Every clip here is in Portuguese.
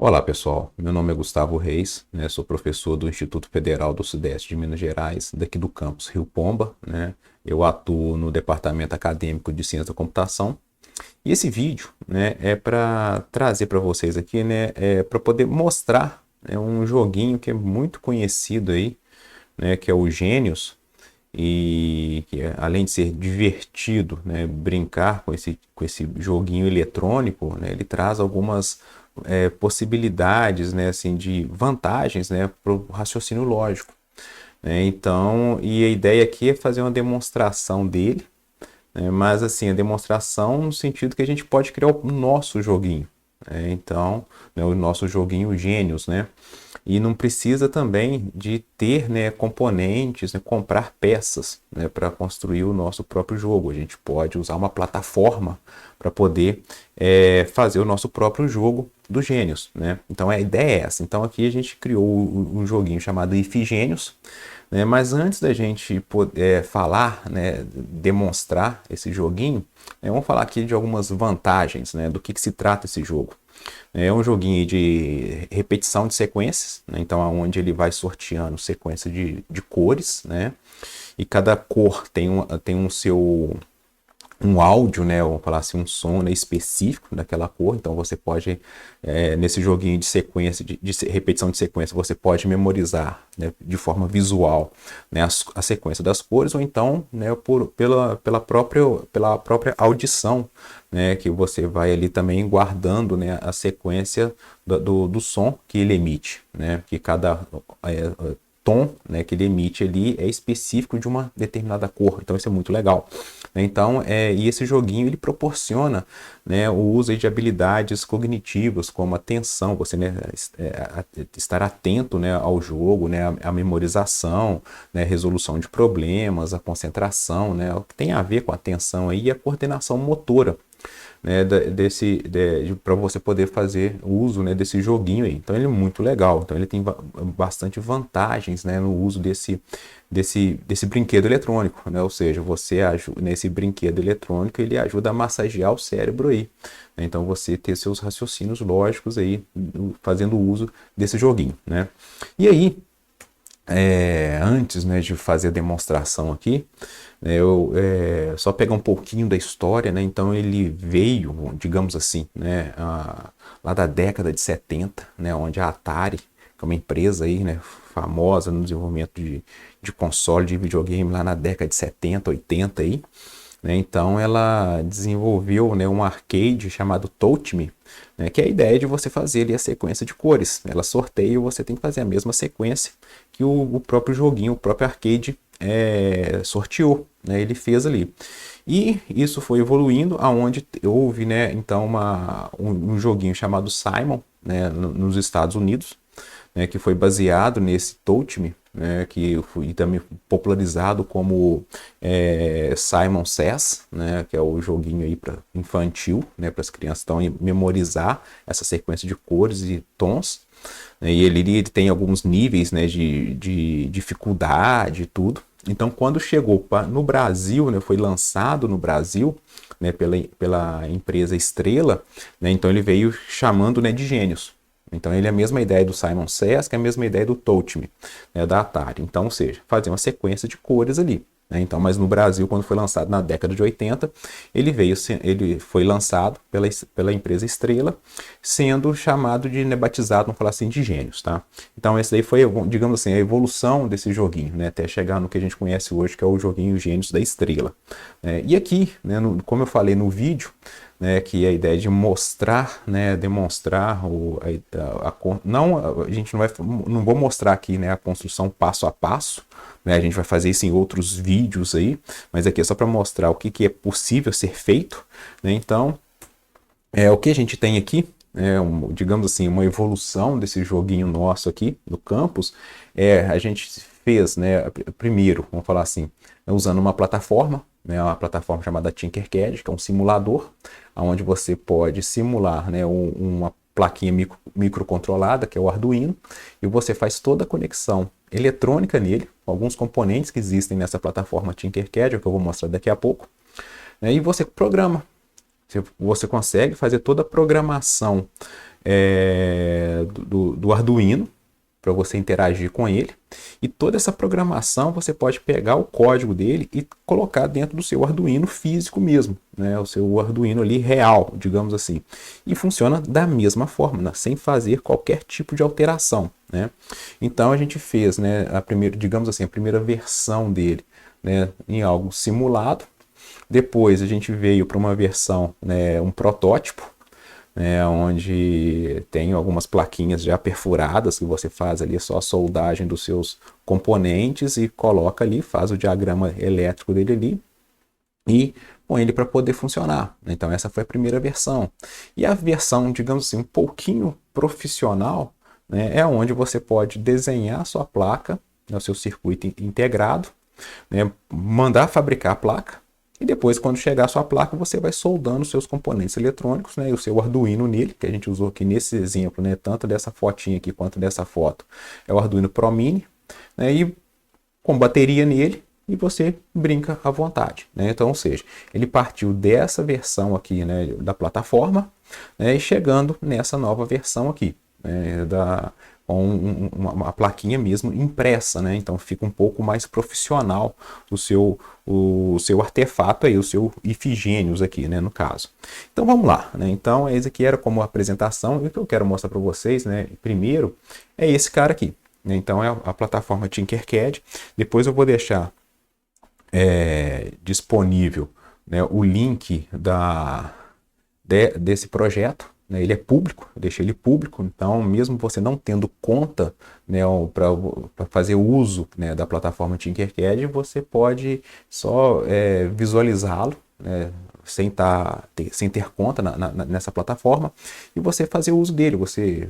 Olá pessoal, meu nome é Gustavo Reis, né? Sou professor do Instituto Federal do Sudeste de Minas Gerais, daqui do campus Rio Pomba, né? Eu atuo no Departamento Acadêmico de Ciência da Computação e esse vídeo, né, é para trazer para vocês aqui, né, para poder mostrar, né, um joguinho que é muito conhecido aí, né, que é o Gênios e que além de ser divertido, né, brincar com esse joguinho eletrônico, né, ele traz algumas possibilidades, né, assim, de vantagens, né, para o raciocínio lógico, né? Então, e a ideia aqui é fazer uma demonstração dele, né, mas assim, a demonstração no sentido que a gente pode criar o nosso joguinho, né? Então, né, o nosso joguinho Gênios, né? E não precisa também de ter, né, componentes, né, comprar peças, né, para construir o nosso próprio jogo. A gente pode usar uma plataforma para poder fazer o nosso próprio jogo do Gênios, né? Então a ideia é essa. Então aqui a gente criou um joguinho chamado Ifigênios, né? Mas antes da gente poder falar, né, demonstrar esse joguinho, né, vamos falar aqui de algumas vantagens, né, do que se trata esse jogo. É um joguinho de repetição de sequências, né? Então onde ele vai sorteando sequência de cores, né? E cada cor tem um seu um áudio, né, vamos falar assim, um som, né, específico daquela cor. Então você pode, nesse joguinho de sequência, de repetição de sequência, você pode memorizar, né, de forma visual, né, a sequência das cores, ou então, né, pela própria audição, né, que você vai ali também guardando, né, a sequência do som que ele emite, né, que cada tom, né, que ele emite ali é específico de uma determinada cor. Então isso é muito legal. Então, e esse joguinho ele proporciona, né, o uso de habilidades cognitivas como atenção, você, né, estar atento, né, ao jogo, né, a memorização, né, resolução de problemas, a concentração, né, o que tem a ver com a atenção aí, e a coordenação motora, né, para você poder fazer uso, né, desse joguinho aí. Então ele é muito legal. Então ele tem bastante vantagens, né, no uso desse brinquedo eletrônico, né? Ou seja, você ajuda nesse brinquedo eletrônico, ele ajuda a massagear o cérebro aí, né? Então você ter seus raciocínios lógicos aí fazendo uso desse joguinho, né? E aí, antes, né, de fazer a demonstração aqui, né, eu só pegar um pouquinho da história, né? Então ele veio, digamos assim, né, lá da década de 70, né, onde a Atari, que é uma empresa aí, né, famosa no desenvolvimento de console de videogame lá na década de 70, 80 aí, né? Então ela desenvolveu, né, um arcade chamado Touch Me, né, que é a ideia de você fazer ali a sequência de cores. Ela sorteia e você tem que fazer a mesma sequência que o próprio joguinho, o próprio arcade sorteou, né, ele fez ali. E isso foi evoluindo aonde houve, né, então um joguinho chamado Simon, né, nos Estados Unidos, né, que foi baseado nesse Touch Me, né, que foi também popularizado como Simon Says, né, que é o joguinho aí para infantil, né, para as crianças então memorizar essa sequência de cores e tons, né, e ele tem alguns níveis, né, de dificuldade e tudo. Então, quando chegou no Brasil, né, foi lançado no Brasil, né, pela empresa Estrela, né, então ele veio chamando, né, de Gênios. Então ele é a mesma ideia do Simon Says, que é a mesma ideia do Touch Me, né, da Atari. Então, ou seja, fazer uma sequência de cores ali, né? Então, mas no Brasil, quando foi lançado na década de 80, ele foi lançado pela empresa Estrela, sendo chamado de, né, batizado, vamos falar assim, de Gênios, tá? Então esse daí foi, digamos assim, a evolução desse joguinho, né, até chegar no que a gente conhece hoje, que é o joguinho Gênios da Estrela. E aqui, né, como eu falei no vídeo, né, que é a ideia de mostrar, né, demonstrar não, a gente não vou mostrar aqui, né, a construção passo a passo, né, a gente vai fazer isso em outros vídeos aí, mas aqui é só para mostrar o que é possível ser feito, né? Então o que a gente tem aqui, digamos assim, uma evolução desse joguinho nosso aqui no campus, a gente fez, né, primeiro, vamos falar assim, usando uma plataforma, né, uma plataforma chamada Tinkercad, que é um simulador, onde você pode simular, né, uma plaquinha microcontrolada, que é o Arduino, e você faz toda a conexão eletrônica nele, com alguns componentes que existem nessa plataforma Tinkercad, que eu vou mostrar daqui a pouco, né, e você programa. Você consegue fazer toda a programação do Arduino, para você interagir com ele. E toda essa programação você pode pegar o código dele e colocar dentro do seu Arduino físico mesmo, né? O seu Arduino ali real, digamos assim. E funciona da mesma forma, né? Sem fazer qualquer tipo de alteração, né? Então a gente fez, né, a primeira, digamos assim, a primeira versão dele, né, em algo simulado. Depois a gente veio para uma versão, né, um protótipo, né, onde tem algumas plaquinhas já perfuradas que você faz ali só a soldagem dos seus componentes e coloca ali, faz o diagrama elétrico dele ali e põe ele para poder funcionar. Então essa foi a primeira versão. E a versão, digamos assim, um pouquinho profissional, né, é onde você pode desenhar a sua placa, né, o seu circuito integrado, né, mandar fabricar a placa. E depois, quando chegar a sua placa, você vai soldando os seus componentes eletrônicos, né, e o seu Arduino nele, que a gente usou aqui nesse exemplo, né, tanto dessa fotinha aqui quanto dessa foto, é o Arduino Pro Mini, né, e com bateria nele, e você brinca à vontade, né? Então, ou seja, ele partiu dessa versão aqui, né, da plataforma, né, e chegando nessa nova versão aqui, né, com uma plaquinha mesmo impressa, né? Então fica um pouco mais profissional o seu artefato aí, o seu Ifigênios aqui, né, no caso. Então vamos lá, né? Então esse aqui era como apresentação, e o que eu quero mostrar para vocês, né, primeiro é esse cara aqui, né? Então é a plataforma Tinkercad. Depois eu vou deixar disponível, né, o link desse projeto, né, ele é público, eu deixei ele público, então mesmo você não tendo conta, né, para fazer uso, né, da plataforma Tinkercad, você pode só visualizá-lo, né, sem ter conta nessa plataforma, e você fazer uso dele, você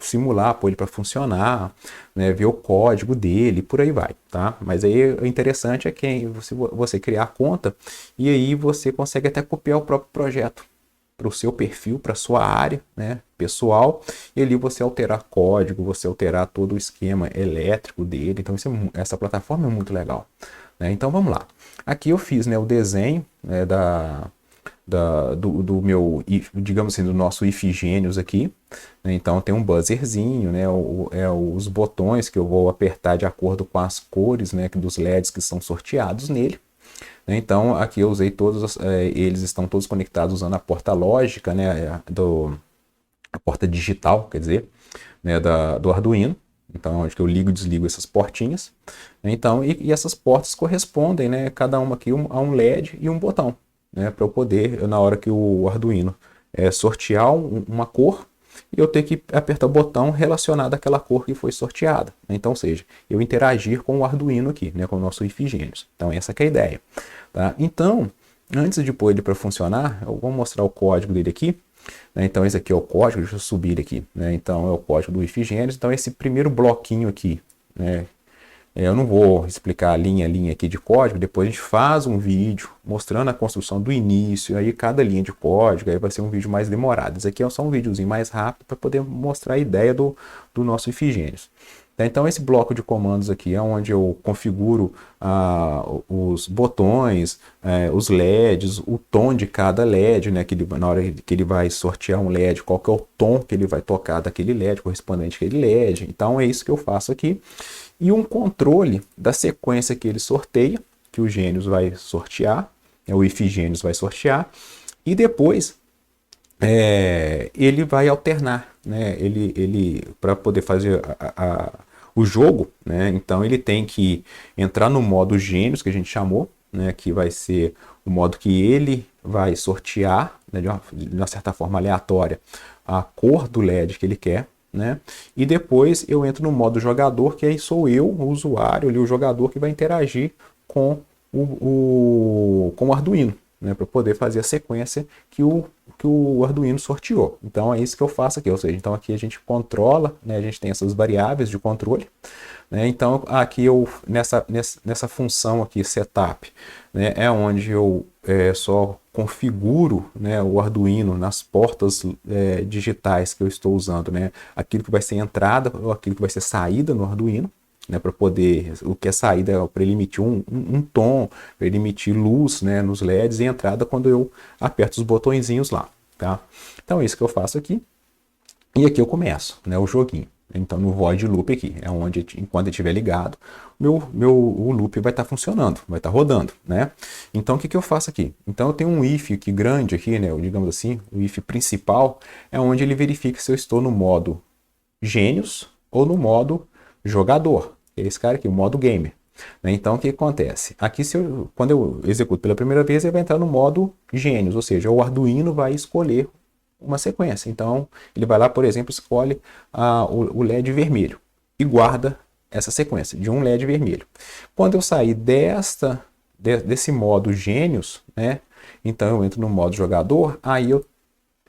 simular, pôr ele para funcionar, né, ver o código dele, por aí vai, tá? Mas aí o interessante é que você criar a conta, e aí você consegue até copiar o próprio projeto para o seu perfil, para a sua área, né, pessoal, e ali você alterar código, você alterar todo o esquema elétrico dele. Então essa plataforma é muito legal, né? Então vamos lá. Aqui eu fiz, né, o desenho, né, do meu, digamos assim, do nosso Ifigênios aqui, né? Então tem um buzzerzinho, né, os botões que eu vou apertar de acordo com as cores, né, dos LEDs que são sorteados nele. Então aqui eu usei todos, eles estão todos conectados usando a porta lógica, né, a porta digital, quer dizer, né, do Arduino. Então acho que eu ligo e desligo essas portinhas. Então, e essas portas correspondem, né, cada uma aqui a um LED e um botão, né, para eu poder, na hora que o Arduino sortear uma cor, e eu ter que apertar o botão relacionado àquela cor que foi sorteada. Então, ou seja, eu interagir com o Arduino aqui, né, com o nosso Ifigênios. Então, essa que é a ideia. Tá? Então, antes de pôr ele para funcionar, eu vou mostrar o código dele aqui. Né? Então, esse aqui é o código, deixa eu subir ele aqui. Né? Então, é o código do Ifigênios. Então, esse primeiro bloquinho aqui, né, eu não vou explicar linha a linha aqui de código, depois a gente faz um vídeo mostrando a construção do início, aí cada linha de código, aí vai ser um vídeo mais demorado. Esse aqui é só um videozinho mais rápido para poder mostrar a ideia do nosso Ifigênios. Então esse bloco de comandos aqui é onde eu configuro os botões, os LEDs, o tom de cada LED, né, na hora que ele vai sortear um LED, qual que é o tom que ele vai tocar daquele LED, correspondente àquele LED. Então é isso que eu faço aqui. E um controle da sequência que ele sorteia, que o Gênios vai sortear, o Ifigênios vai sortear, e depois ele vai alternar, né? Ele para poder fazer o jogo, né? Então ele tem que entrar no modo Gênios, que a gente chamou, né? Que vai ser o modo que ele vai sortear, né? De uma certa forma aleatória, a cor do LED que ele quer. Né? E depois eu entro no modo jogador, que aí sou eu, o usuário, ali, o jogador que vai interagir com com o Arduino, né? Para poder fazer a sequência que o Arduino sorteou. Então é isso que eu faço aqui, ou seja, então aqui a gente controla, né? A gente tem essas variáveis de controle, né? Então aqui nessa função aqui, setup, né? É onde eu só configuro, né, o Arduino nas portas digitais que eu estou usando, né? Aquilo que vai ser entrada ou aquilo que vai ser saída no Arduino, né, para poder, o que é saída é para ele emitir um tom, para ele emitir luz, né, nos LEDs, e entrada quando eu aperto os botõezinhos lá, tá? Então é isso que eu faço aqui. E aqui eu começo, né, o joguinho. Então no void loop aqui, é onde enquanto ele estiver ligado, o loop vai estar funcionando, vai estar rodando, né? Então o que eu faço aqui? Então eu tenho um if aqui grande aqui, né, digamos assim, o if principal é onde ele verifica se eu estou no modo gênios ou no modo jogador. É esse cara aqui, o modo gamer. Né? Então o que acontece? Aqui quando eu executo pela primeira vez, ele vai entrar no modo gênios, ou seja, o Arduino vai escolher uma sequência. Então, ele vai lá, por exemplo, escolhe o LED vermelho e guarda essa sequência de um LED vermelho. Quando eu sair desse modo gênios, né, então eu entro no modo jogador, aí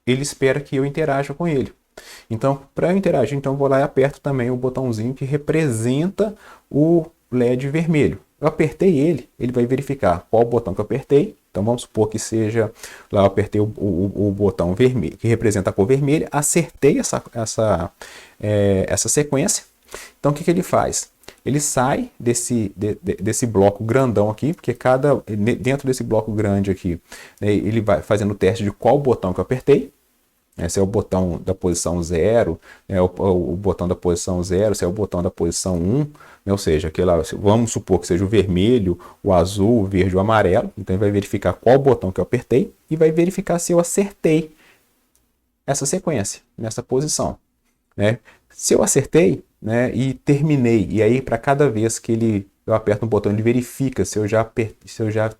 ele espera que eu interaja com ele. Então, para eu interagir, então eu vou lá e aperto também o botãozinho que representa o LED vermelho. Eu apertei ele vai verificar qual botão que eu apertei. Então vamos supor que seja, lá eu apertei o botão vermelho, que representa a cor vermelha, acertei essa sequência. Então o que ele faz? Ele sai desse bloco grandão aqui, porque dentro desse bloco grande aqui, né, ele vai fazendo o teste de qual botão que eu apertei. Se é o botão da posição 0, o botão da posição 0, se é o botão da posição 1, né, ou seja, vamos supor que seja o vermelho, o azul, o verde, o amarelo. Então ele vai verificar qual botão que eu apertei e vai verificar se eu acertei essa sequência, nessa posição. Né? Se eu acertei, né, e terminei, e aí para cada vez que eu aperto um botão, ele verifica se eu já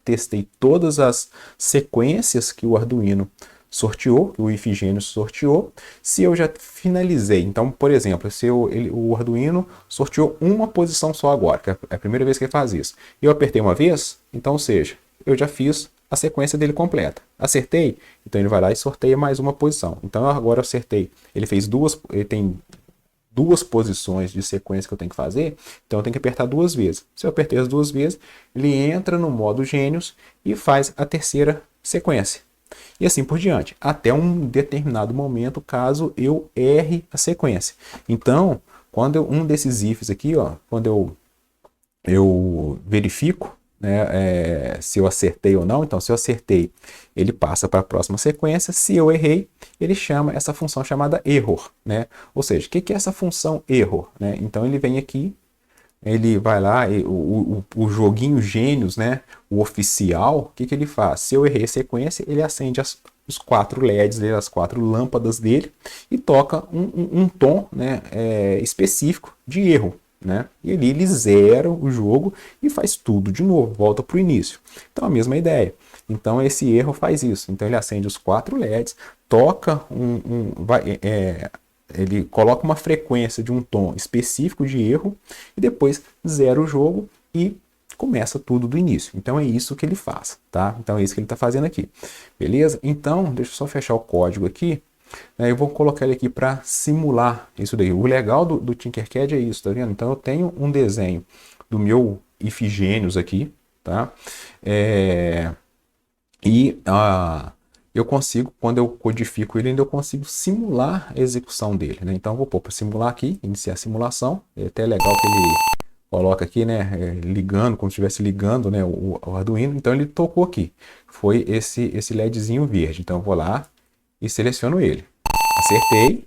testei todas as sequências que o Arduino sorteou, que o Ifigênio sorteou, se eu já finalizei. Então, por exemplo, se o Arduino sorteou uma posição só agora, que é a primeira vez que ele faz isso, e eu apertei uma vez, então, ou seja, eu já fiz a sequência dele completa. Acertei, então ele vai lá e sorteia mais uma posição. Então, agora eu acertei. Ele tem duas posições de sequência que eu tenho que fazer, então eu tenho que apertar duas vezes. Se eu apertei as duas vezes, ele entra no modo gênios e faz a terceira sequência. E assim por diante, até um determinado momento, caso eu erre a sequência. Então, quando um desses ifs aqui, ó, quando eu verifico, né, se eu acertei ou não, então se eu acertei, ele passa para a próxima sequência. Se eu errei, ele chama essa função chamada error. Né? Ou seja, o que é essa função error? Né? Então ele vem aqui, ele vai lá, o joguinho Gênios, né, o oficial, o que ele faz? Se eu errei a sequência, ele acende os 4 LEDs dele, as 4 lâmpadas dele, e toca um tom, né, específico de erro. Né? E ali ele zera o jogo e faz tudo de novo, volta para o início. Então a mesma ideia. Então esse erro faz isso. Então ele acende os 4 LEDs, toca ele coloca uma frequência de um tom específico de erro e depois zera o jogo e começa tudo do início. Então é isso que ele faz, tá? Então é isso que ele está fazendo aqui, beleza? Então deixa eu só fechar o código aqui, né? Eu vou colocar ele aqui para simular isso daí. O legal do Tinkercad é isso, tá vendo? Então eu tenho um desenho do meu Ifigênios aqui, tá? Eu consigo, quando eu codifico ele, ainda eu consigo simular a execução dele. Né? Então, eu vou pôr para simular aqui, iniciar a simulação. É até legal que ele coloca aqui, né, ligando, como se estivesse ligando, né, o Arduino. Então, ele tocou aqui. Foi esse LEDzinho verde. Então, eu vou lá e seleciono ele. Acertei.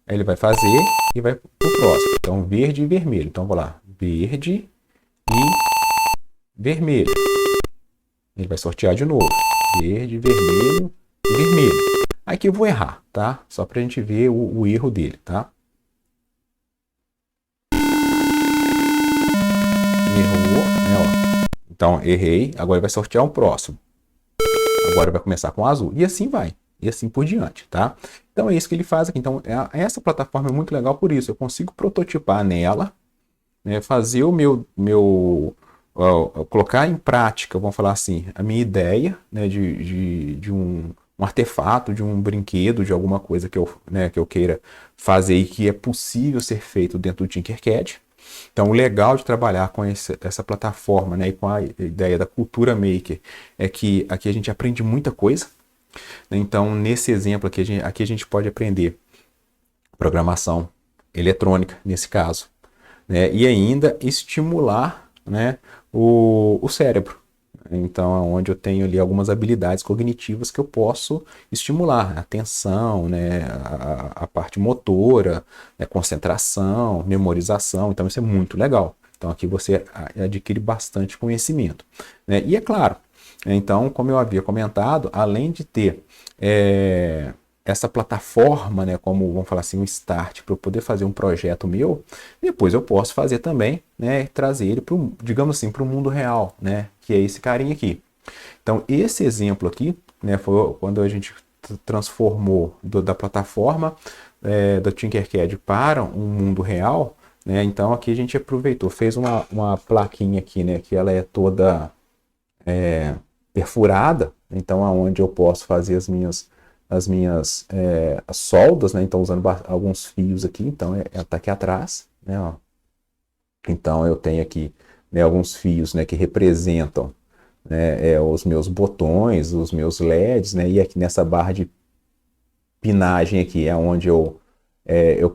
Aí ele vai fazer e vai para o próximo. Então, verde e vermelho. Então, eu vou lá. Verde e vermelho. Ele vai sortear de novo. Verde, vermelho e vermelho. Aqui eu vou errar, tá? Só para a gente ver o erro dele, tá? Errou, né? Ó. Então, errei. Agora vai sortear o próximo. Agora vai começar com azul. E assim vai. E assim por diante, tá? Então é isso que ele faz aqui. Então, essa plataforma é muito legal por isso. Eu consigo prototipar nela, né? Fazer o colocar em prática, vamos falar assim, a minha ideia, né, de um artefato, de um brinquedo, de alguma coisa que eu queira fazer e que é possível ser feito dentro do Tinkercad. Então, o legal de trabalhar com essa plataforma, né, e com a ideia da cultura maker é que aqui a gente aprende muita coisa. Né? Então, nesse exemplo aqui a gente pode aprender programação eletrônica, nesse caso, né, e ainda estimular, né, o cérebro. Então, é onde eu tenho ali algumas habilidades cognitivas que eu posso estimular, a atenção, né, a parte motora, né, concentração, memorização. Então, isso é muito legal. Então, aqui você adquire bastante conhecimento, né? E é claro, então, como eu havia comentado, além de ter essa plataforma, né, como vamos falar assim, um start para eu poder fazer um projeto meu, depois eu posso fazer também, né, trazer ele para digamos assim, para o mundo real, né, que é esse carinha aqui. Então, esse exemplo aqui, né, foi quando a gente transformou da plataforma do Tinkercad para um mundo real, né? Então, aqui a gente aproveitou, fez uma plaquinha aqui, né, que ela é toda perfurada, então aonde eu posso fazer as minhas soldas, né? Então usando alguns fios aqui, então ela está aqui atrás, né? Ó. Então eu tenho aqui, né, alguns fios, né, que representam, né, os meus botões, os meus LEDs, né? E aqui nessa barra de pinagem aqui é onde eu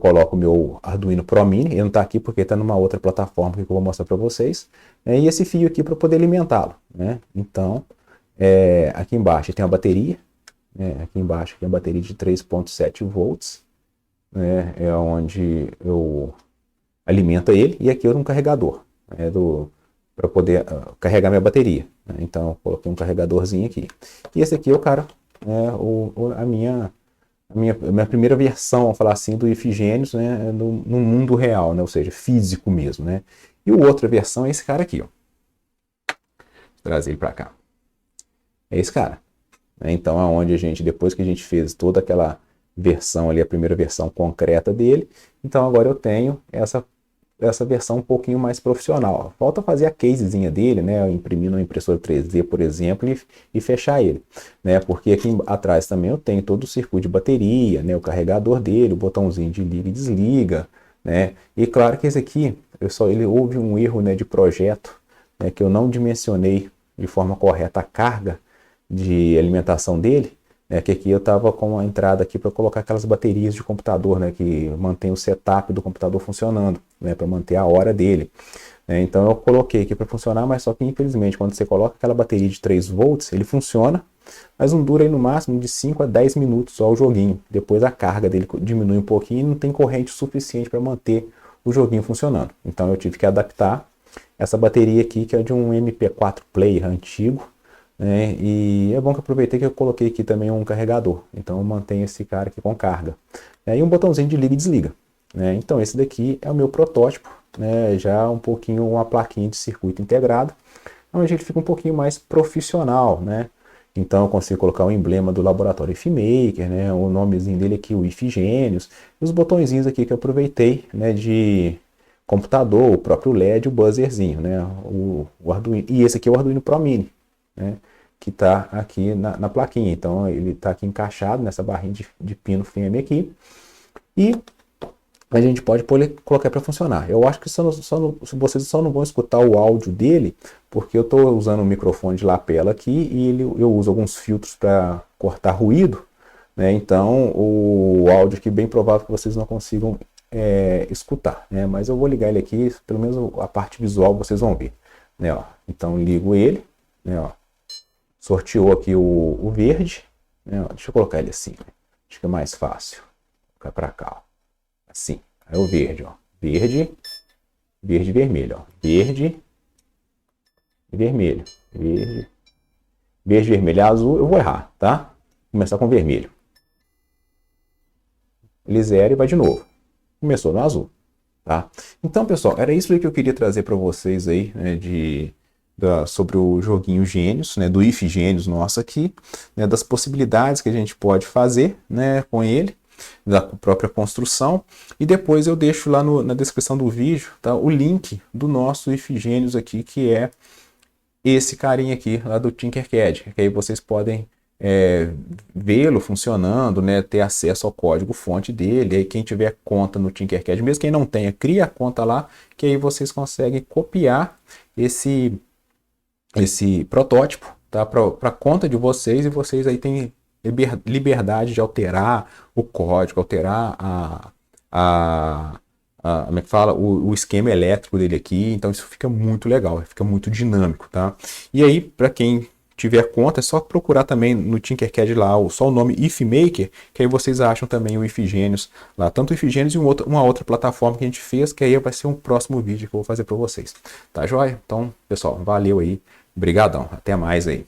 coloco o meu Arduino Pro Mini. Ele não está aqui porque está numa outra plataforma que eu vou mostrar para vocês, né? E esse fio aqui para poder alimentá-lo, né? Então aqui embaixo tem a bateria, né? Aqui embaixo tem a bateria de 3,7 volts, né? É onde eu alimento ele, e aqui eu tenho um carregador, né, para poder carregar minha bateria, né? Então eu coloquei um carregadorzinho aqui. E esse aqui é o cara, a minha primeira versão, vamos falar assim, do Ifigênios, né, no mundo real, né? Ou seja, físico mesmo, né? E a outra versão é esse cara aqui, ó. Vou trazer ele para cá. É esse cara. Então, aonde depois que a gente fez toda aquela versão ali, a primeira versão concreta dele, então agora eu tenho essa versão um pouquinho mais profissional. Falta fazer a casezinha dele, né? Imprimir no impressora 3D, por exemplo, e fechar ele, né? Porque aqui atrás também eu tenho todo o circuito de bateria, né? O carregador dele, o botãozinho de liga e desliga, né? E claro que esse aqui, ele houve um erro, né, de projeto, né, que eu não dimensionei de forma correta a carga de alimentação dele, né, que aqui eu estava com a entrada aqui para colocar aquelas baterias de computador, né, que mantém o setup do computador funcionando, né, para manter a hora dele. Então eu coloquei aqui para funcionar, mas só que infelizmente quando você coloca aquela bateria de 3 volts, ele funciona, mas não dura aí no máximo de 5 a 10 minutos só o joguinho. Depois a carga dele diminui um pouquinho e não tem corrente suficiente para manter o joguinho funcionando. Então eu tive que adaptar essa bateria aqui, que é de um MP4 Player antigo, né? E é bom que eu aproveitei que eu coloquei aqui também um carregador, então eu mantenho esse cara aqui com carga, e um botãozinho de liga e desliga, né? Então esse daqui é o meu protótipo, né? Já um pouquinho uma plaquinha de circuito integrado, onde ele fica um pouquinho mais profissional, né? Então eu consigo colocar o emblema do laboratório IFMaker, né? O nomezinho dele aqui, o Ifigênios, e os botõezinhos aqui que eu aproveitei, né, de computador, o próprio LED, o buzzerzinho, né? O Arduino, e esse aqui é o Arduino Pro Mini, né, que está aqui na plaquinha. Então ele está aqui encaixado nessa barrinha de pino firme aqui, e a gente pode colocar para funcionar. Eu acho que vocês só não vão escutar o áudio dele, porque eu estou usando um microfone de lapela aqui, e eu uso alguns filtros para cortar ruído, né? Então o áudio aqui bem provável que vocês não consigam escutar, né? Mas eu vou ligar ele aqui, pelo menos a parte visual vocês vão ver, né? Ó, então ligo ele, né? Ó, sorteou aqui o verde, né? Deixa eu colocar ele assim, né? Acho que é mais fácil. Vou colocar para cá, ó. Assim, aí o verde, ó. Verde, verde, vermelho, ó. Verde, vermelho, verde, verde, vermelho, azul. Eu vou errar, tá? Vou começar com vermelho. Ele zera e vai de novo. Começou no azul, tá? Então, pessoal, era isso aí que eu queria trazer para vocês aí, né, sobre o joguinho Gênios, né, do Ifigênios nosso aqui, né, das possibilidades que a gente pode fazer, né, com ele, da própria construção, e depois eu deixo lá na descrição do vídeo, tá, o link do nosso Ifigênios aqui, que é esse carinha aqui, lá do Tinkercad, que aí vocês podem vê-lo funcionando, né, ter acesso ao código fonte dele. Aí quem tiver conta no Tinkercad, mesmo quem não tenha, cria a conta lá, que aí vocês conseguem copiar esse protótipo, tá, para a conta de vocês, e vocês aí têm liberdade de alterar o código, alterar como é que fala? O esquema elétrico dele aqui, então isso fica muito legal, fica muito dinâmico, tá? E aí, para quem tiver conta, é só procurar também no Tinkercad lá só o nome IFMaker, que aí vocês acham também o Ifigênios lá, tanto o Ifigênios e uma outra plataforma que a gente fez, que aí vai ser um próximo vídeo que eu vou fazer para vocês. Tá joia? Então, pessoal, valeu aí, brigadão, até mais aí.